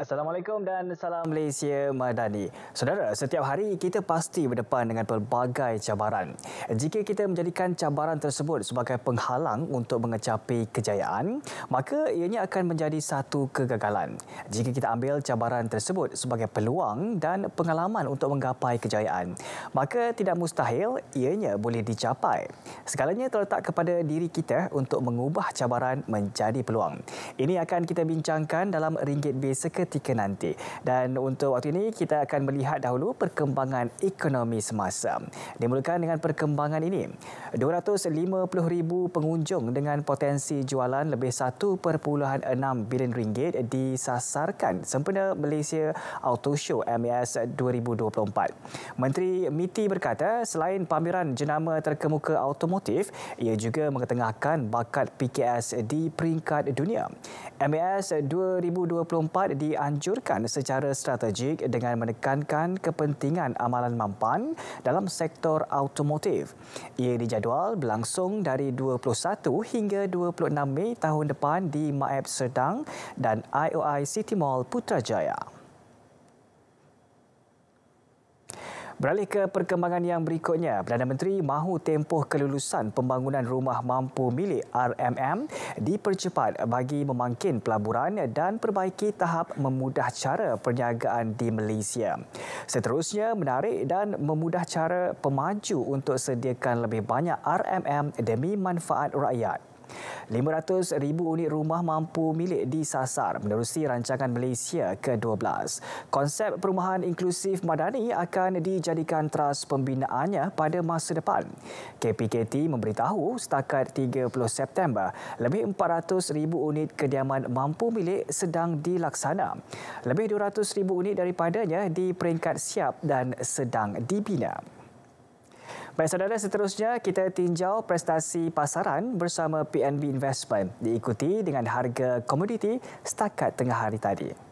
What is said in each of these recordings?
Assalamualaikum dan salam Malaysia Madani. Saudara, setiap hari kita pasti berdepan dengan pelbagai cabaran. Jika kita menjadikan cabaran tersebut sebagai penghalang untuk mengecapi kejayaan, maka ianya akan menjadi satu kegagalan. Jika kita ambil cabaran tersebut sebagai peluang dan pengalaman untuk menggapai kejayaan, maka tidak mustahil ianya boleh dicapai. Segalanya terletak kepada diri kita untuk mengubah cabaran menjadi peluang. Ini akan kita bincangkan dalam Ringgit Bi seketika nanti. Dan untuk waktu ini, kita akan melihat dahulu perkembangan ekonomi semasa. Dimulakan dengan perkembangan ini. 250,000 pengunjung dengan potensi jualan lebih 1.6 bilion ringgit disasarkan sempena Malaysia Auto Show MAS 2024. Menteri MITI berkata, selain pameran jenama terkemuka automotif, ia juga mengetengahkan bakat PKS di peringkat dunia. MAS 2024 dianjurkan secara strategik dengan menekankan kepentingan amalan mampan dalam sektor automotif. Ia dijadual berlangsung dari 21 hingga 26 Mei tahun depan di Maeb Serdang dan IOI City Mall Putrajaya. Beralih ke perkembangan yang berikutnya, Perdana Menteri mahu tempoh kelulusan pembangunan rumah mampu milik RMM dipercepat bagi memangkin pelaburan dan perbaiki tahap memudah cara perniagaan di Malaysia. Seterusnya, menarik dan memudah cara pemaju untuk sediakan lebih banyak RMM demi manfaat rakyat. 500,000 unit rumah mampu milik disasar menerusi rancangan Malaysia ke-12. Konsep perumahan inklusif madani akan dijadikan teras pembinaannya pada masa depan. KPKT memberitahu setakat 30 September, lebih 400,000 unit kediaman mampu milik sedang dilaksana. Lebih 200,000 unit daripadanya di peringkat siap dan sedang dibina. Baik saudara, seterusnya kita tinjau prestasi pasaran bersama PNB Investment diikuti dengan harga komoditi setakat tengah hari tadi.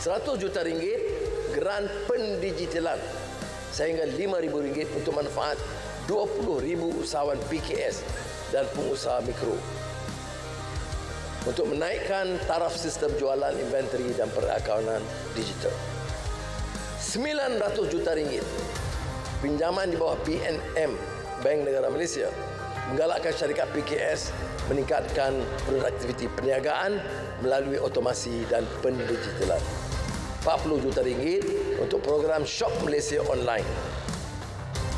RM100 juta geran pendigitalan sehingga RM5,000 untuk manfaat 20,000 usahawan PKS dan pengusaha mikro untuk menaikkan taraf sistem jualan inventory dan perakauntan digital. RM900 juta pinjaman di bawah BNM Bank Negara Malaysia menggalakkan syarikat PKS meningkatkan produktiviti perniagaan melalui otomasi dan pendigitalan. RM40 juta untuk program Shop Malaysia Online,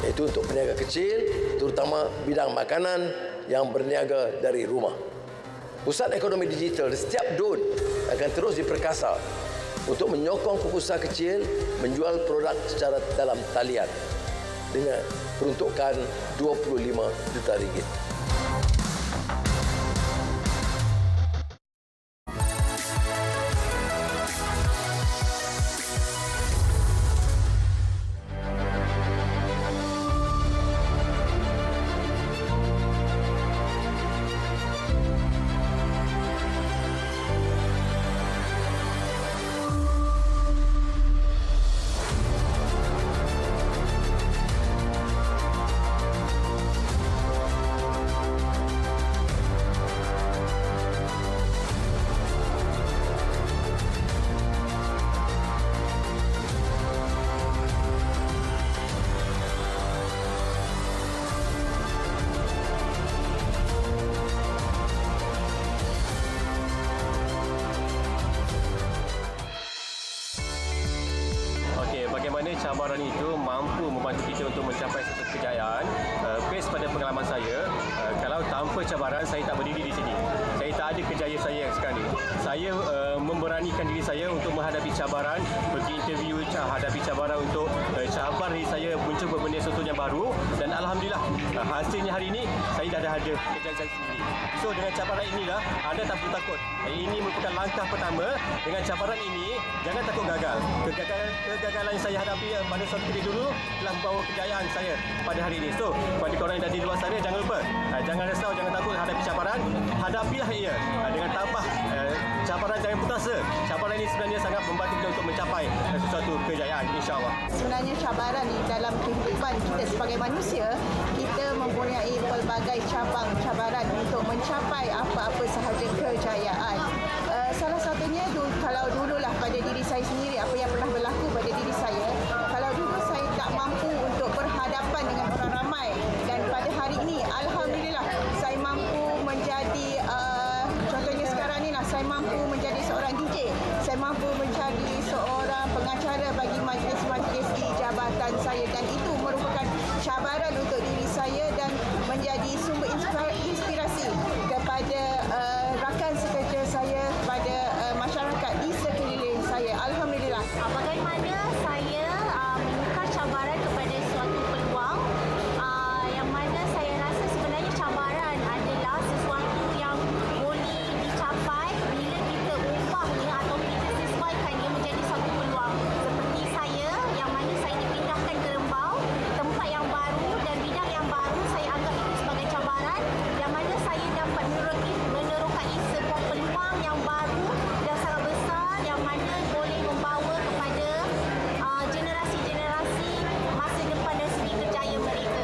iaitu untuk peniaga kecil, terutama bidang makanan yang berniaga dari rumah. Pusat ekonomi digital di setiap DUN akan terus diperkasa untuk menyokong pengusaha kecil menjual produk secara dalam talian dengan peruntukan RM25 juta. bagaimana cabaran itu mampu membantu kita untuk mencapai satu kejayaan. Based pada pengalaman saya, kalau tanpa cabaran saya tak berdiri di sini. Saya tak ada kejayaan saya yang sekarang ini. Saya memberanikan diri saya untuk menghadapi cabaran, pergi interview, hadapi cabaran untuk cabar diri saya mencuba benda sesuatu yang baru, dan alhamdulillah hasilnya hari ini saya dah ada kejayaan saya sendiri. So dengan cabaran inilah anda tak perlu takut. Ini merupakan langkah pertama. Dengan cabaran ini jangan takut gagal. Kegagalan yang saya hadapi pada suatu ketika dulu telah membawa kejayaan saya pada hari ini. So kepada korang yang ada di luar sana, jangan lupa, jangan risau, jangan takut hadapi cabaran. Hadapilah ia dengan tabah. Cabaran jangan putus asa. Cabaran ini sebenarnya sangat membantu kita untuk mencapai sesuatu kejayaan, insya-Allah. Sebenarnya cabaran ni dalam kehidupan kita sebagai manusia, kita mempunyai pelbagai cabang cabaran untuk mencapai apa-apa sahaja kejayaan. Salah satunya kalau dululah pada diri saya sendiri, apa yang pernah berlaku pada diri saya, kalau dulu saya tak mampu untuk berhadapan dengan orang ramai, dan pada hari ini alhamdulillah saya mampu menjadi contohnya sekarang ni lah, saya mampu menjadi seorang DJ, saya mampu menjadi seorang pengacara bagi majlis-majlis di jabatan saya, dan itu merupakan cabaran untuk diri saya dan menjadi sumber inspirasi kepada rakan sekerja saya, kepada masyarakat di sekeliling saya. Alhamdulillah. Bagaimana saya menukar cabaran kepada suatu peluang, yang mana saya rasa sebenarnya cabaran adalah sesuatu yang boleh dicapai bila kita ubahnya atau kita sesuaikannya menjadi satu peluang. Seperti saya, yang mana saya dipindahkan ke Rembau, tempat yang baru dan bidang yang baru, saya anggap itu sebagai cabaran, yang mana saya dapat menerokai sebuah peluang yang baru dan sangat besar, yang mana boleh membawa kepada generasi-generasi masa depan dan segi kerjaya mereka.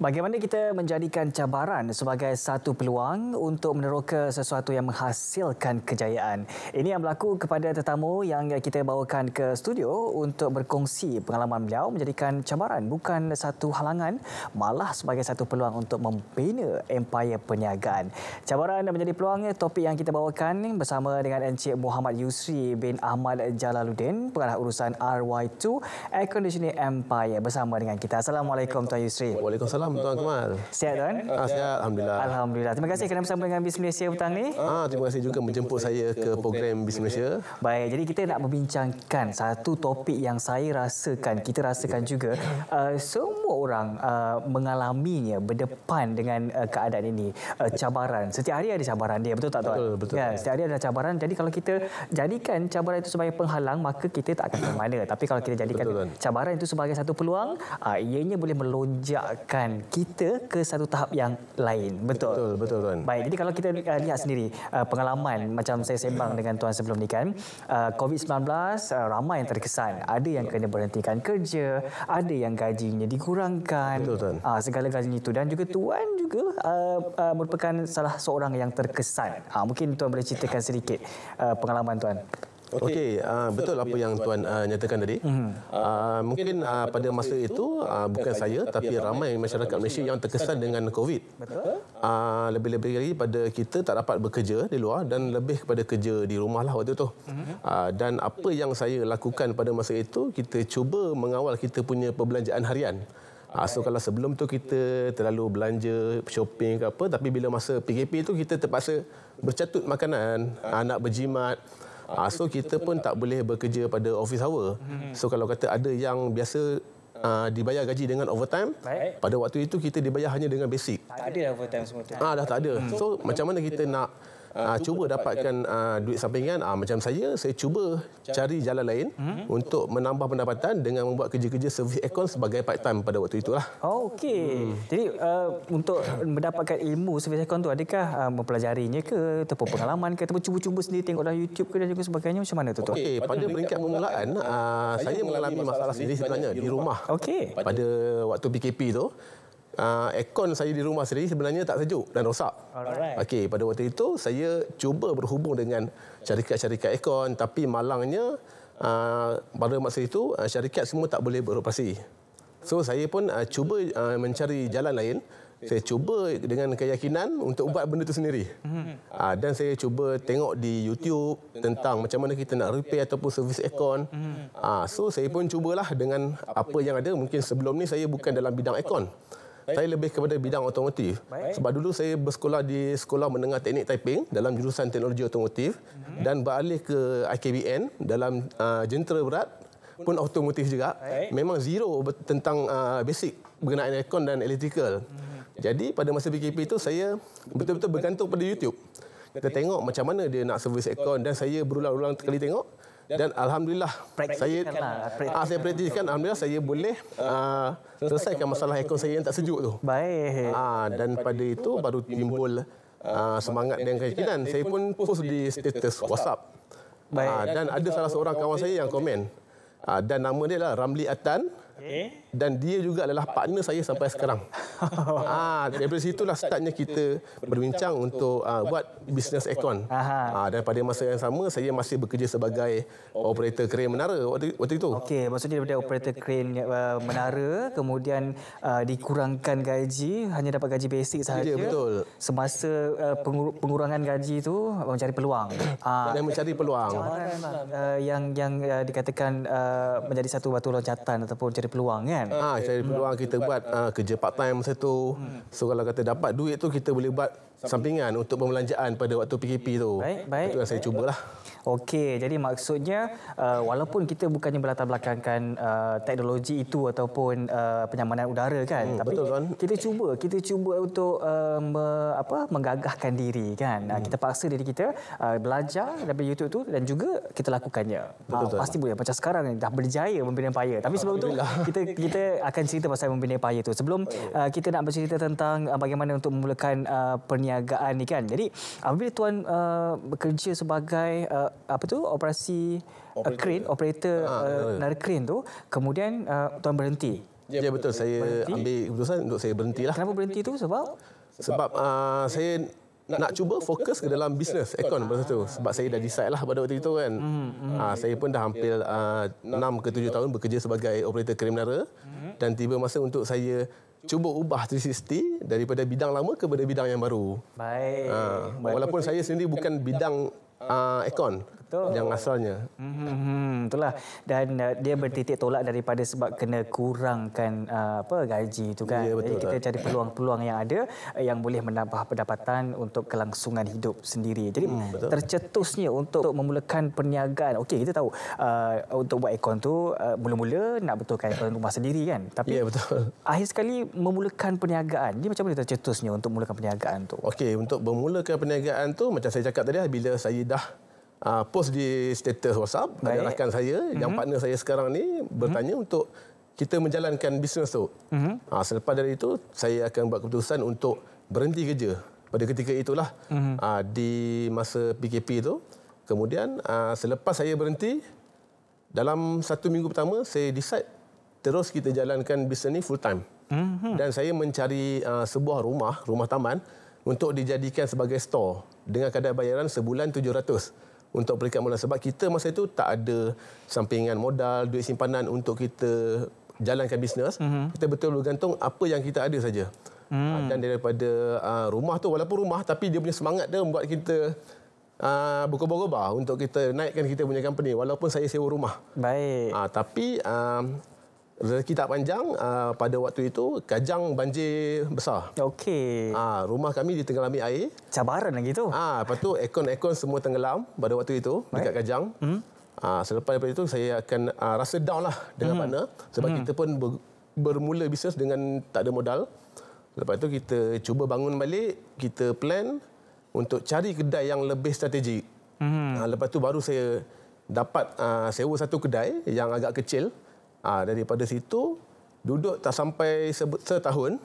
Bagaimana kita menjadikan cabaran sebagai satu peluang untuk meneroka sesuatu yang menghasilkan kejayaan? Ini yang berlaku kepada tetamu yang kita bawakan ke studio untuk berkongsi pengalaman beliau menjadikan cabaran bukan satu halangan, malah sebagai satu peluang untuk membina empayar perniagaan. Cabaran menjadi peluang, topik yang kita bawakan bersama dengan Encik Muhammad Yusri bin Ahmad Jalaluddin, pengarah urusan RY2 Air Conditioning Empire bersama dengan kita. Assalamualaikum Tuan Yusri. Waalaikumsalam Tuan Kamal. Sihat Tuan? Sihat, Alhamdulillah. Alhamdulillah. Terima kasih kerana bersama dengan Bis Malaysia petang ni. Terima kasih juga menjemput saya ke program Bis Malaysia. Baik, jadi kita nak membincangkan satu topik yang saya rasakan, kita rasakan juga semua orang mengalaminya, berdepan dengan keadaan ini. Cabaran. Setiap hari ada cabaran dia, betul tak Tuan? Betul. Ya, setiap hari ada cabaran. Jadi kalau kita jadikan cabaran itu sebagai penghalang, maka kita tak akan ke mana. Tapi kalau kita jadikan cabaran itu sebagai satu peluang, ianya boleh melonjakkan kita ke satu tahap yang lain. Betul? Betul Tuan. Baik, jadi kalau kita lihat sendiri pengalaman, macam saya sembang dengan Tuan sebelum ni kan, COVID-19 ramai yang terkesan. Ada yang kena berhentikan kerja, ada yang gajinya dikurangkan. Betul Tuan. Segala-galanya itu, dan juga Tuan juga merupakan salah seorang yang terkesan. Mungkin Tuan boleh ceritakan sedikit pengalaman Tuan. Okey, betul apa yang Tuan nyatakan tadi. Mungkin pada masa itu bukan saya tapi ramai masyarakat Malaysia yang terkesan dengan COVID. Betul. Lebih-lebih lagi pada kita tak dapat bekerja di luar dan lebih kepada kerja di rumah lah waktu itu. Dan apa yang saya lakukan pada masa itu, kita cuba mengawal kita punya perbelanjaan harian. So kalau sebelum tu kita terlalu belanja, shopping ke apa, tapi bila masa PKP tu kita terpaksa bercatut makanan, nak berjimat. So kita pun tak boleh bekerja pada office hour. So kalau kata ada yang biasa dibayar gaji dengan overtime, pada waktu itu kita dibayar hanya dengan basic. Tak ada overtime semua tu. Dah tak ada. So macam mana kita nak cuba dapatkan duit sampingan? Macam saya cuba cari jalan lain untuk menambah pendapatan dengan membuat kerja-kerja servis aircon sebagai part time pada waktu itulah. Okey. Jadi untuk mendapatkan ilmu servis aircon tu, adakah mempelajarinya ke, ataupun pengalaman ke, ataupun cuba-cuba sendiri tengok dalam YouTube ke dan juga sebagainya, macam mana tu? Okey, pada peringkat permulaan saya mengalami masalah sendiri sebenarnya di rumah. Okey. Pada waktu PKP tu, aircon saya di rumah sendiri sebenarnya tak sejuk dan rosak. Okey, pada waktu itu saya cuba berhubung dengan syarikat-syarikat aircon, tapi malangnya pada masa itu syarikat semua tak boleh beroperasi. So saya pun cuba mencari jalan lain saya cuba dengan keyakinan untuk buat benda itu sendiri. Dan saya cuba tengok di YouTube tentang macam mana kita nak repair ataupun servis aircon. So saya pun cubalah dengan apa yang ada. Mungkin sebelum ni saya bukan dalam bidang aircon. Saya lebih kepada bidang otomotif. Sebab dulu saya bersekolah di Sekolah Menengah Teknik Taiping dalam jurusan teknologi otomotif dan beralih ke IKBN dalam jentera berat pun otomotif juga. Memang zero tentang basic berkenaan aircon dan electrical. Jadi pada masa PKP itu saya betul-betul bergantung pada YouTube. Kita tengok macam mana dia nak servis aircon dan saya berulang-ulang kali tengok dan alhamdulillah saya praktiskan, alhamdulillah saya boleh selesaikan masalah aircon saya yang tak sejuk tu. Baik. Dan pada itu baru timbul semangat dan keyakinan. Saya pun post di status WhatsApp. Dan ada salah seorang kawan saya yang komen. Dan nama dia adalah Ramli Atan. Dan dia juga adalah partner saya sampai sekarang. Daripada situlah startnya kita berbincang untuk buat bisnes aircon. Dan pada masa yang sama saya masih bekerja sebagai operator kren menara waktu itu. Okey, maksudnya daripada operator kren menara kemudian dikurangkan gaji, hanya dapat gaji basic sahaja. Ya, betul. Semasa pengurangan gaji itu mencari peluang. Dan mencari peluang. Yang dikatakan menjadi satu batu loncatan ataupun cari peluang kan. Cari peluang kita buat kerja part time masa tu. So kalau kata dapat duit tu kita boleh buat sampingan untuk pembelanjaan pada waktu PKP tu. Baik. Itu yang saya cubalah. Okey, jadi maksudnya walaupun kita bukannya berlatar belakangkan teknologi itu ataupun penyamanan udara kan, tapi betul, kan? kita cuba untuk menggagahkan diri kan. Kita paksa diri kita belajar daripada YouTube tu dan juga kita lakukannya. Pasti boleh. Macam sekarang ni dah berjaya membina empire. Tapi sebelum tu kita akan cerita pasal membina empire tu. Sebelum kita nak bercerita tentang bagaimana untuk memulakan perniagaan ni kan. Jadi apabila tuan bekerja sebagai operasi operator menara kren tu, kemudian tuan berhenti. Ya betul, saya ambil keputusan untuk saya berhentilah. Kenapa berhenti tu? Sebab saya nak cuba fokus ke dalam bisnes aircon masa tu. Sebab saya dah decide lah pada waktu itu kan. Saya pun dah hampir 6 ke 7 tahun bekerja sebagai operator kren menara dan tiba masa untuk saya cuba ubah 360 daripada bidang lama kepada bidang yang baru. Baik. Walaupun saya sendiri bukan bidang aircon yang asalnya. Itulah. Dan dia bertitik tolak daripada sebab kena kurangkan gaji itu kan. Ya, betul, jadi kita cari peluang-peluang yang ada yang boleh menambah pendapatan untuk kelangsungan hidup sendiri. Jadi tercetusnya untuk memulakan perniagaan. Okey, kita tahu untuk buat aircon tu mula-mula nak betulkan aircon rumah sendiri kan. Tapi ya, betul. Akhir sekali memulakan perniagaan. Ni macam mana tercetusnya untuk memulakan perniagaan tu? Okey, untuk memulakan perniagaan tu macam saya cakap tadi bila saya dah post di status WhatsApp, ada rakan saya yang partner saya sekarang ni bertanya untuk kita menjalankan bisnes tu. Selepas dari itu saya akan buat keputusan untuk berhenti kerja pada ketika itulah di masa PKP tu. Kemudian selepas saya berhenti dalam 1 minggu pertama saya decide terus kita jalankan bisnes ni full time. Dan saya mencari sebuah rumah taman untuk dijadikan sebagai store dengan kadar bayaran sebulan 700 untuk peringkat mula. Sebab kita masa itu tak ada sampingan modal, duit simpanan untuk kita jalankan bisnes. Kita betul bergantung apa yang kita ada saja. Dan daripada rumah tu, walaupun rumah tapi dia punya semangat dia membuat kita berkobar-kobar untuk kita naikkan kita punya company walaupun saya sewa rumah. Baik. Tapi rezeki tak panjang, pada waktu itu Kajang banjir besar. Okey. Rumah kami ditenggelami air. Cabaran lagi tu. Lepas tu aircon semua tenggelam pada waktu itu dekat Kajang. Selepas daripada itu saya akan rasa down lah dengan partner sebab kita pun bermula bisnes dengan tak ada modal. Lepas tu kita cuba bangun balik, kita plan untuk cari kedai yang lebih strategik. Lepas tu baru saya dapat sewa satu kedai yang agak kecil. Daripada situ duduk tak sampai setahun,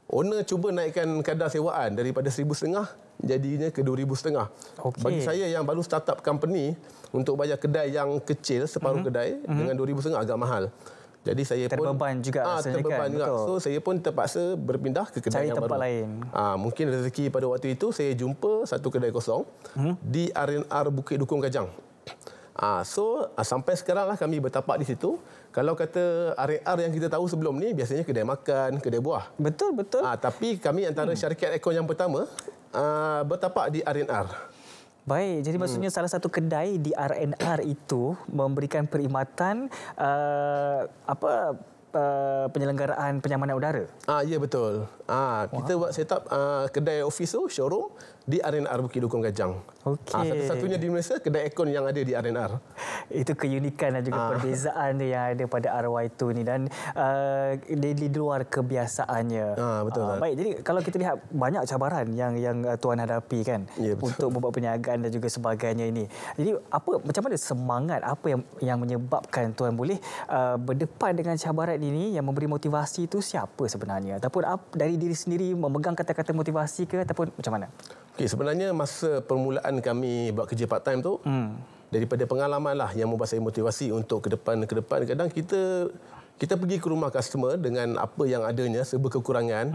owner cuba naikkan kadar sewaan daripada 1,500 jadinya ke 2,500. Bagi saya yang baru start up company, untuk bayar kedai yang kecil separuh kedai dengan 2,500 agak mahal. Jadi saya terbeban pun juga terbeban juga. Betul. So saya pun terpaksa berpindah ke kedai cari yang tempat baru. Lain. Mungkin rezeki pada waktu itu saya jumpa satu kedai kosong di R&R Bukit Dukung Kajang. Sampai sekarang lah kami bertapak di situ. Kalau kata R&R yang kita tahu sebelum ni, biasanya kedai makan, kedai buah. Betul. Tapi kami antara syarikat aircon yang pertama bertapak di R&R. Baik, jadi maksudnya salah satu kedai di R&R itu memberikan perkhidmatan penyelenggaraan penyamanan udara. Ya, betul. Kita buat set up kedai office tu, showroom di R&R Bukit Dukung Kajang. Okey. Satu-satunya di Malaysia kedai aircon yang ada di R&R. Itu keunikan dan juga perbezaan yang ada pada RY2 ni dan di luar kebiasasannya. Betul. Baik, jadi kalau kita lihat banyak cabaran yang tuan hadapi kan, ya, untuk membuat perniagaan dan juga sebagainya ini. Jadi macam mana semangat, apa yang menyebabkan tuan boleh berdepan dengan cabaran ini, yang memberi motivasi itu siapa sebenarnya? Ataupun dari diri sendiri memegang kata-kata motivasi ke, ataupun macam mana? Okey, sebenarnya masa permulaan kami buat kerja part time tu, daripada pengalaman lah yang membuat saya motivasi untuk ke depan. Kadang kita pergi ke rumah customer dengan apa yang adanya, serba kekurangan.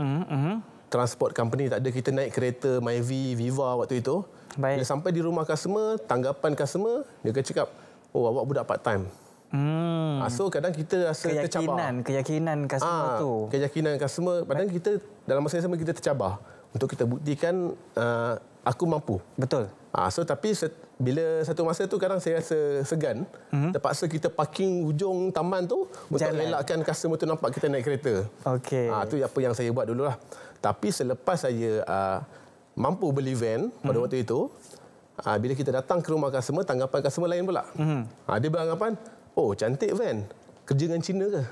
Transport company tak ada, kita naik kereta Myvi, Viva waktu itu. Baik. Bila sampai di rumah customer, tanggapan customer, dia akan cakap, "Oh, awak budak part time." So kadang kita rasa tercabar. Keyakinan customer tu. Keyakinan customer. Padahal kita dalam masa yang sama kita tercabar untuk kita buktikan aku mampu. Betul. Tapi bila satu masa tu kadang saya rasa segan. Terpaksa kita parking ujung taman tu untuk elakkan customer tu nampak kita naik kereta. Okey. Tu apa yang saya buat dululah. Tapi selepas saya mampu beli van pada waktu itu, bila kita datang ke rumah customer, tanggapan customer lain pula. Dia beranggapan, "Oh, cantik van. Kerja dengan Cina ke?"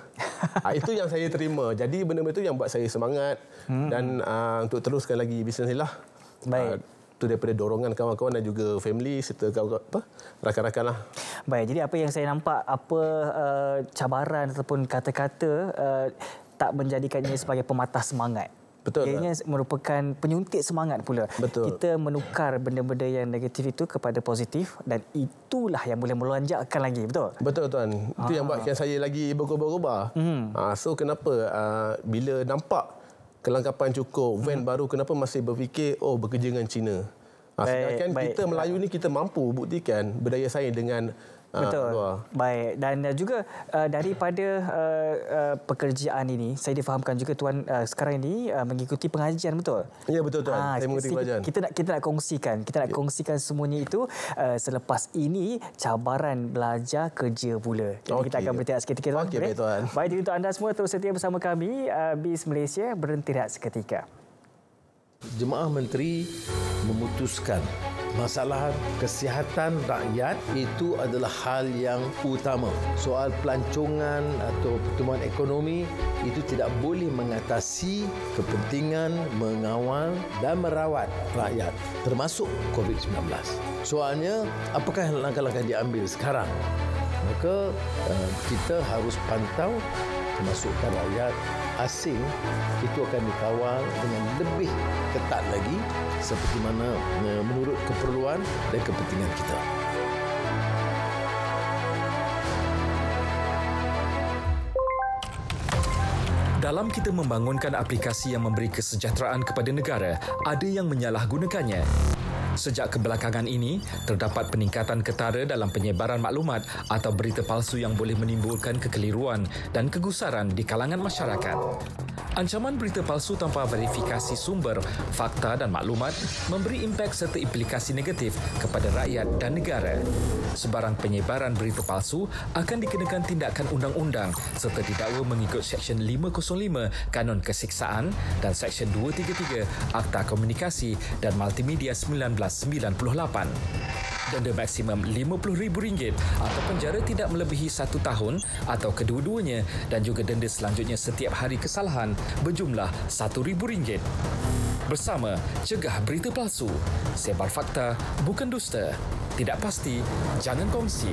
Itu yang saya terima. Jadi benda-benda itu yang buat saya semangat dan untuk teruskan lagi bisnes ni lah. Baik. Itu daripada dorongan kawan-kawan dan juga family serta rakan-rakan lah. Baik, jadi apa yang saya nampak, cabaran ataupun kata-kata tak menjadikannya sebagai pematah semangat. Betul. Ianya merupakan penyuntik semangat pula. Betul. Kita menukar benda-benda yang negatif itu kepada positif dan itulah yang boleh melonjakkan lagi. Betul? Betul, tuan. Itu yang buatkan saya lagi berubah-ubah. So kenapa bila nampak kelengkapan cukup, van baru, kenapa masih berfikir bekerja dengan Cina? Sedangkan kita Melayu ni kita mampu buktikan berdaya saing dengan betul. luar. Baik, dan juga daripada pekerjaan ini saya difahamkan juga tuan sekarang ini mengikuti pengajian, betul? Ya, betul tuan. Saya mengikuti pengajian. Kita nak kongsikan semuanya itu selepas ini cabaran belajar kerja pula. Jadi kita akan berhenti seketika tuan. Baik, tuan. Baik, jadi untuk anda semua terus setia bersama kami BIS Malaysia berhenti seketika. Jemaah Menteri memutuskan masalah kesihatan rakyat itu adalah hal yang utama. Soal pelancongan atau pertumbuhan ekonomi itu tidak boleh mengatasi kepentingan mengawal dan merawat rakyat, termasuk COVID-19. Soalnya, apakah langkah-langkah diambil sekarang? Maka kita harus pantau kemasukan rakyat asing itu akan dikawal dengan lebih ketat lagi seperti mana menurut keperluan dan kepentingan kita. Dalam kita membangunkan aplikasi yang memberi kesejahteraan kepada negara, ada yang menyalahgunakannya. Sejak kebelakangan ini, terdapat peningkatan ketara dalam penyebaran maklumat atau berita palsu yang boleh menimbulkan kekeliruan dan kegusaran di kalangan masyarakat. Ancaman berita palsu tanpa verifikasi sumber, fakta dan maklumat memberi impak serta implikasi negatif kepada rakyat dan negara. Sebarang penyebaran berita palsu akan dikenakan tindakan undang-undang serta didakwa mengikut Seksyen 505 Kanun Kesiksaan dan Seksyen 233 Akta Komunikasi dan Multimedia 1998. Denda maksimum RM50,000 atau penjara tidak melebihi 1 tahun atau kedua-duanya dan juga denda selanjutnya setiap hari kesalahan berjumlah RM1,000. Bersama, cegah berita palsu. Sebar fakta, bukan dusta. Tidak pasti, jangan kongsi.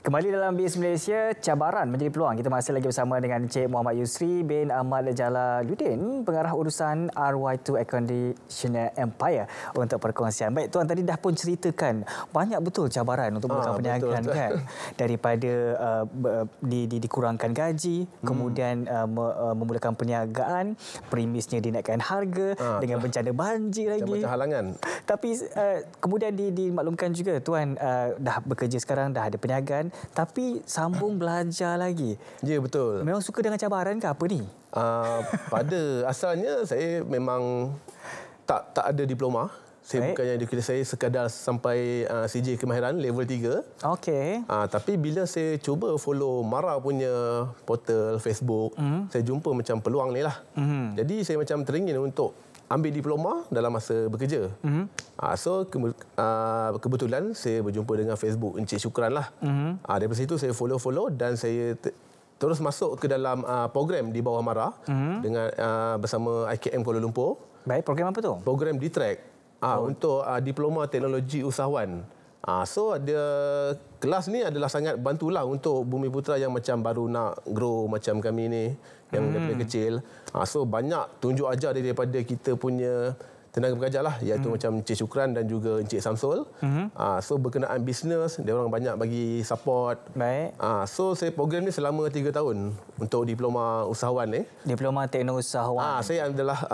Kembali dalam BIS Malaysia, cabaran menjadi peluang. Kita masih lagi bersama dengan Encik Muhammad Yusri bin Ahmad Jalaluddin, pengarah urusan RY2 Air Conditioner Empire untuk perkongsian. Baik, Tuan tadi dah pun ceritakan banyak betul cabaran untuk melakukan perniagaan kan. Daripada dikurangkan gaji, kemudian memulakan perniagaan, premisnya dinaikkan harga, dengan bencana banjir lagi. Macam halangan. Tapi kemudian dimaklumkan juga Tuan dah bekerja sekarang, dah ada perniagaan, tapi sambung belajar lagi. Ya, betul. Memang suka dengan cabaran ke apa ni? Pada asalnya saya memang tak ada diploma. Saya bukannya saya sekadar sampai CJ kemahiran level 3. Okey. Tapi bila saya cuba follow Mara punya portal Facebook, saya jumpa macam peluang ni lah. Jadi saya macam teringin untuk ambil diploma dalam masa bekerja. So kebetulan saya berjumpa dengan Facebook Encik Syukran lah. Daripada situ saya follow dan saya terus masuk ke dalam program di bawah Mara dengan bersama IKM Kuala Lumpur. Baik, program apa tu? Program D-Track untuk Diploma Teknologi Usahawan. So ada kelas ni adalah sangat bantulah untuk bumi putera yang macam baru nak grow macam kami ni, yang daripada kecil. So banyak tunjuk ajar daripada kita punya tenaga pengajar lah, iaitu macam Encik Syukran dan juga Encik Samsul. So berkenaan bisnes, dia orang banyak bagi support. Baik. So saya program ni selama 3 tahun untuk diploma usahawan ni. Diploma Teknologi Usahawan. Saya adalah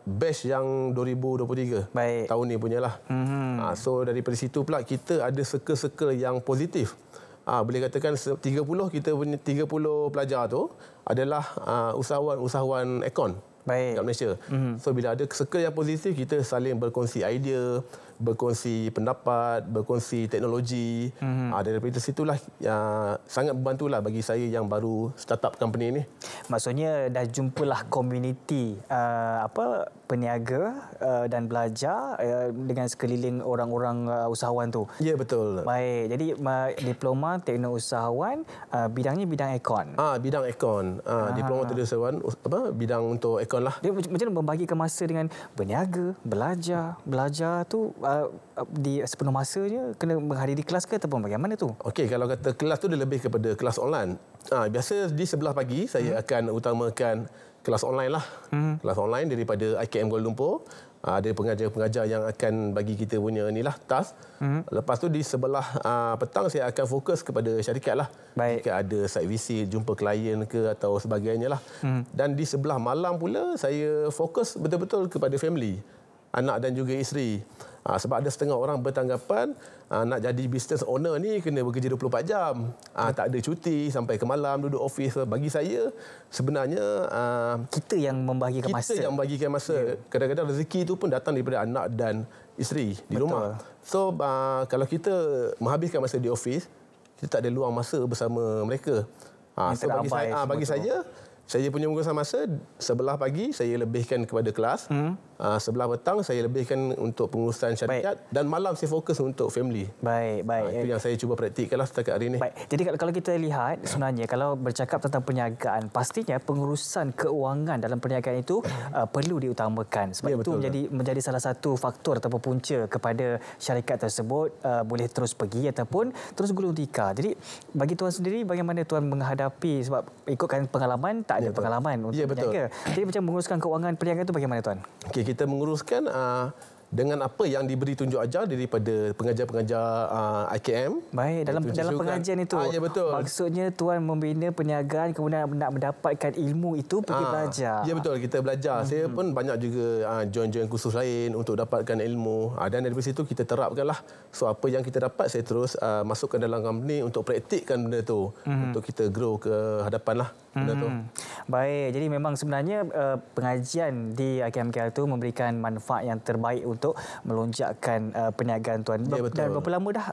batch yang 2023. Baik. Tahun ni punyalah. So daripada situ pula kita ada circle-circle yang positif. Boleh katakan 30 kita punya 30 pelajar tu adalah usahawan aircon. Baik. Kat Malaysia. So bila ada circle yang positif, kita saling berkongsi idea, berkongsi pendapat, berkongsi teknologi. Daripada situlah sangat membantulah bagi saya yang baru startup company ni. Maksudnya dah jumpalah komuniti peniaga dan belajar dengan sekeliling orang-orang usahawan tu. Ya, betul. Baik, jadi diploma teknologi usahawan, bidangnya bidang aircon. Bidang aircon. Diploma teknologi usahawan bidang untuk aircon lah. Dia macam mana membagikan masa dengan berniaga, belajar tu di sepenuh masanya kena menghadiri kelas ke ataupun bagaimana tu? Okey, kalau kata kelas tu dia lebih kepada kelas online. Biasa di sebelah pagi saya akan utamakan kelas online lah. Kelas online daripada IKM Kuala Lumpur. Ada pengajar-pengajar yang akan bagi kita punya inilah task. Lepas tu di sebelah petang saya akan fokus kepada syarikat lah. Baik. Jika ada site visit, jumpa klien ke atau sebagainya lah. Dan di sebelah malam pula saya fokus betul-betul kepada family, anak dan juga isteri. Sebab ada setengah orang bertanggapan nak jadi business owner ni kena bekerja 24 jam. Tak ada cuti sampai ke malam duduk office. Bagi saya sebenarnya kita yang membahagikan masa. Kita yang membahagikan masa. Kadang-kadang rezeki itu pun datang daripada anak dan isteri di rumah. So kalau kita menghabiskan masa di office, kita tak ada luang masa bersama mereka. So bagi saya punya pengurusan masa, sebelah pagi saya lebihkan kepada kelas, sebelah petang saya lebihkan untuk pengurusan syarikat. Baik. Dan malam saya fokus untuk family. Baik. Itu yang saya cuba praktikkanlah setakat hari ini. Baik. Jadi kalau kita lihat sebenarnya kalau bercakap tentang perniagaan, pastinya pengurusan keuangan dalam perniagaan itu perlu diutamakan. Sebab itu menjadi salah satu faktor ataupun punca kepada syarikat tersebut boleh terus pergi ataupun terus gulung tikar. Jadi bagi tuan sendiri bagaimana tuan menghadapi, sebab ikutkan pengalaman tak ada pengalaman untuk berniaga. Jadi macam menguruskan keuangan perniagaan itu bagaimana tuan? Okey, kita menguruskan dengan apa yang diberi tunjuk ajar daripada pengajar-pengajar IKM. Baik, dalam pengajian itu. Ya, betul. Maksudnya tuan membina perniagaan kemudian nak mendapatkan ilmu itu pergi belajar. Ya, betul, kita belajar. Saya pun banyak juga join kursus lain untuk dapatkan ilmu. Dan dari situ kita terapkanlah. So apa yang kita dapat saya terus masukkan dalam company untuk praktikkan benda tu untuk kita grow ke hadapanlah benda tu. Baik, jadi memang sebenarnya pengajian di IKMKL itu memberikan manfaat yang terbaik untuk melonjakkan perniagaan tuan. Ya, betul. Dan berapa lama dah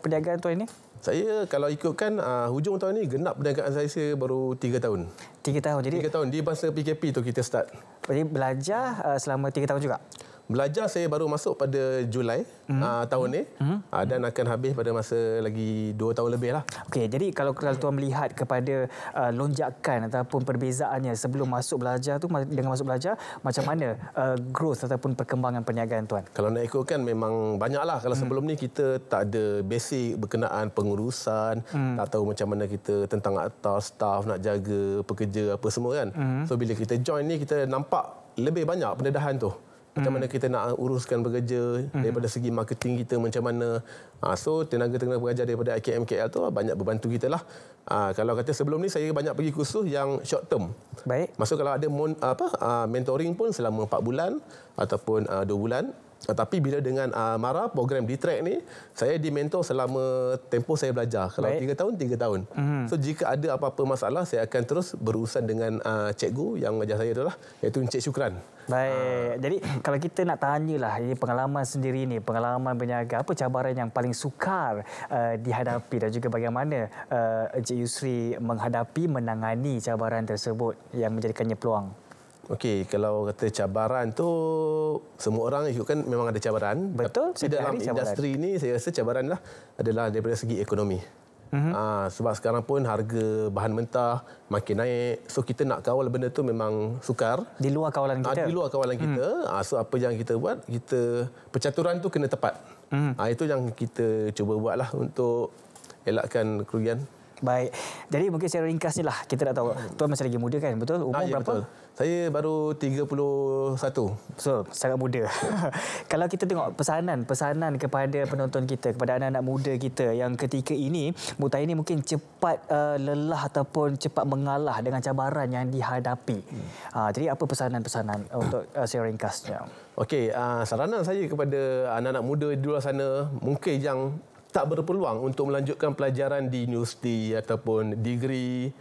perniagaan tuan ini? Saya kalau ikutkan hujung tahun ni genap perniagaan saya baru 3 tahun. 3 tahun. Jadi 3 tahun di masa PKP tu kita start. Jadi belajar selama 3 tahun juga. Belajar saya baru masuk pada Julai tahun ni dan akan habis pada masa lagi 2 tahun lebih lah. Okey, jadi kalau tuan melihat kepada lonjakan ataupun perbezaannya sebelum masuk belajar tu dengan masuk belajar, macam mana growth ataupun perkembangan perniagaan tuan? Kalau nak ikutkan memang banyaklah. Kalau sebelum ni kita tak ada basic berkenaan pengurusan, tak tahu macam mana kita tentang atas, staff, nak jaga pekerja apa semua kan. So bila kita join ni kita nampak lebih banyak pendedahan tu. Macam mana kita nak uruskan pekerja, daripada segi marketing kita macam mana. So tenaga-tenaga pengajar daripada IKM KL tu banyak berbantu kita lah. Kalau kata sebelum ni saya banyak pergi kursus yang short term. Baik. Maksud kalau ada mentoring pun selama 4 bulan ataupun 2 bulan. Tapi bila dengan MARA, program D-Track ni, saya dimentor selama tempoh saya belajar. Kalau 3 tahun, 3 tahun. So jika ada apa-apa masalah, saya akan terus berurusan dengan cikgu yang mengajar saya itulah, iaitu Encik Syukran. Baik. Jadi kalau kita nak tanyalah ini pengalaman sendiri ni, pengalaman berniaga, apa cabaran yang paling sukar dihadapi dan juga bagaimana Encik Yusri menghadapi, menangani cabaran tersebut yang menjadikannya peluang? Okey, kalau kata cabaran tu semua orang ikutkan memang ada cabaran. Betul. Tapi dalam industri ni saya rasa cabaran lah adalah daripada segi ekonomi. Sebab sekarang pun harga bahan mentah makin naik. So kita nak kawal benda tu memang sukar. Di luar kawalan kita. Di luar kawalan kita. So apa yang kita buat, kita percaturan tu kena tepat. Itu yang kita cuba buatlah untuk elakkan kerugian. Baik. Jadi mungkin secara ringkas ni lah kita nak tahu. Tuan masih lagi muda kan? Betul? Umur ya, berapa? Betul. Saya baru 31. So, sangat muda. Kalau kita tengok pesanan kepada penonton kita, kepada anak-anak muda kita yang ketika ini, Mutaini mungkin cepat lelah ataupun cepat mengalah dengan cabaran yang dihadapi. Jadi apa pesanan-pesanan untuk secara ringkasnya? Okey, saranan saya kepada anak-anak muda di luar sana, mungkin yang tak berpeluang untuk melanjutkan pelajaran di universiti ataupun degree,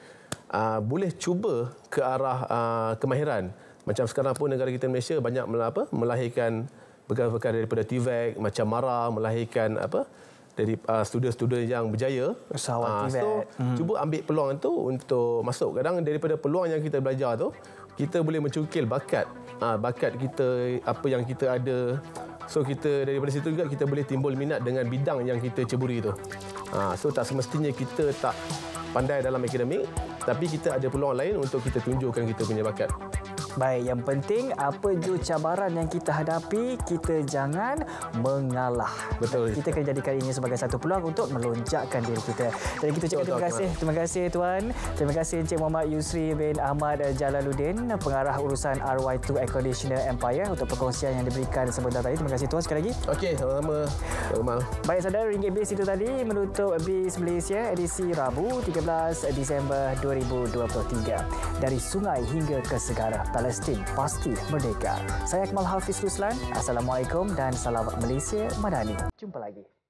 boleh cuba ke arah kemahiran. Macam sekarang pun negara kita Malaysia banyak melahirkan perkara-perkara daripada TVET, macam MARA melahirkan dari student-student yang berjaya. So cuba ambil peluang tu untuk masuk. Kadang daripada peluang yang kita belajar tu, kita boleh mencukil bakat kita, apa yang kita ada. So kita daripada situ juga kita boleh timbul minat dengan bidang yang kita ceburi tu. So tak semestinya kita tak pandai dalam akademik, tapi kita ada peluang lain untuk kita tunjukkan kita punya bakat. Baik, yang penting apa je cabaran yang kita hadapi, kita jangan mengalah. Betul. Kita kena jadikan ini sebagai satu peluang untuk melonjakkan diri kita. Jadi kita ucapkan terima kasih. Terima kasih Tuan. Terima kasih Encik Muhammad Yusri bin Ahmad Jalaluddin, pengarah urusan RY2 Air Conditioner Empire, untuk perkongsian yang diberikan sebentar tadi. Terima kasih Tuan sekali lagi. Okey, sama-sama. Baik saudara, Ringgit Biz itu tadi menutup Biz Malaysia edisi Rabu 13 Disember 2023. Dari sungai hingga ke segara, Palestin pasti merdeka. Saya Akmal Hafiz Ruslan. Assalamualaikum dan salam Malaysia Madani. Jumpa lagi.